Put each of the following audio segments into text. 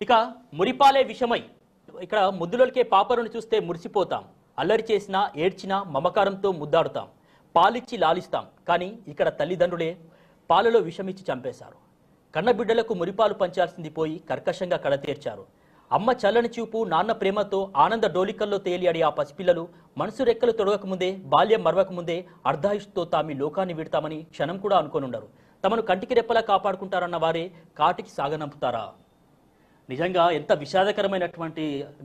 ఇక మురిపాలే విషమై ఇక్కడ ముద్దులకే పాపరుని చూస్తే మురిసిపోతాం, అల్లరి చేసినా ఏడ్చినా మమకారంతో ముద్దాడుతాం, పాలిచ్చి లాలిస్తాం. కానీ ఇక్కడ తల్లిదండ్రులే పాలలో విషమిచ్చి చంపేశారు. కన్నబిడ్డలకు మురిపాలు పంచాల్సింది పోయి కర్కశంగా కడతీర్చారు. అమ్మ చల్లని చూపు, నాన్న ప్రేమతో ఆనంద డోలికల్లో తేలియాడి ఆ పసిపిల్లలు మనసు రెక్కలు తొడగకముందే, బాల్యం మరవకముందే అర్ధాయుష్తో తామి లోకాన్ని విడతామని క్షణం కూడా అనుకోనుండరు. తమను కంటికి రెప్పలా కాపాడుకుంటారన్న వారే కాటికి సాగనంపుతారా? నిజంగా ఎంత విషాదకరమైనటువంటి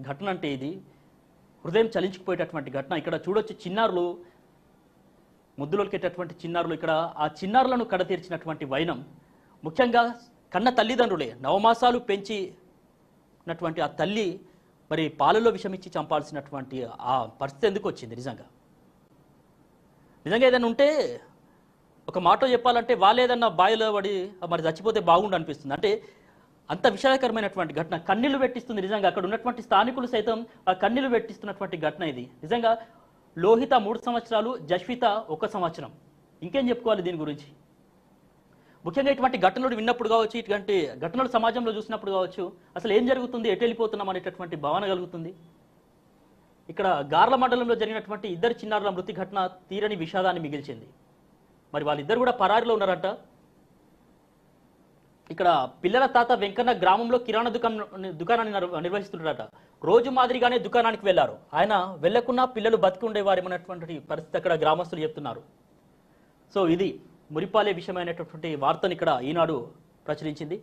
ఘటన అంటే ఇది. హృదయం చలించుకుపోయేటటువంటి ఘటన. ఇక్కడ చూడొచ్చు చిన్నారులు, ముద్దులొలికేటటువంటి చిన్నారులు, ఇక్కడ ఆ చిన్నారులను కడతీర్చినటువంటి వైనం. ముఖ్యంగా కన్న తల్లిదండ్రులే నవమాసాలు పెంచినటువంటి ఆ తల్లి మరి పాలలో విషమిచ్చి చంపాల్సినటువంటి ఆ పరిస్థితి ఎందుకు వచ్చింది? నిజంగా ఏదైనా ఉంటే ఒక మాట చెప్పాలంటే వాళ్ళేదన్నా బాయిలో పడి మరి చచ్చిపోతే బాగుండు అనిపిస్తుంది. అంటే అంత విషాదకరమైనటువంటి ఘటన, కన్నీళ్లు పెట్టిస్తుంది. నిజంగా అక్కడ ఉన్నటువంటి స్థానికులు సైతం ఆ కన్నీళ్లు పెట్టిస్తున్నటువంటి ఘటన ఇది. నిజంగా లోహిత 3 సంవత్సరాలు, జస్విత 1 సంవత్సరం. ఇంకేం చెప్పుకోవాలి దీని గురించి? ముఖ్యంగా ఇటువంటి ఘటనలు విన్నప్పుడు కావచ్చు, ఇటువంటి ఘటనలు సమాజంలో చూసినప్పుడు కావచ్చు, అసలు ఏం జరుగుతుంది, ఎటు వెళ్ళిపోతున్నాం అనేటటువంటి భావన కలుగుతుంది. ఇక్కడ గార్ల మండలంలో జరిగినటువంటి 2 చిన్నారుల మృతి ఘటన తీరని విషాదాన్ని మిగిల్చింది. మరి వాళ్ళిద్దరు కూడా పరారిలో ఉన్నారంట. ఇక్కడ పిల్లల తాత వెంకన్న గ్రామంలో కిరాణా దుకాణాన్ని నిర్వహిస్తుంటారట. రోజు మాదిరిగానే దుకాణానికి వెళ్లారు. ఆయన వెళ్లకున్నా పిల్లలు బతికి ఉండేవారేమన్నటువంటి పరిస్థితి అక్కడ గ్రామస్తులు చెప్తున్నారు. సో ఇది మురిపాలే విషయమైనటువంటి వార్తను ఇక్కడ ఈనాడు ప్రచురించింది.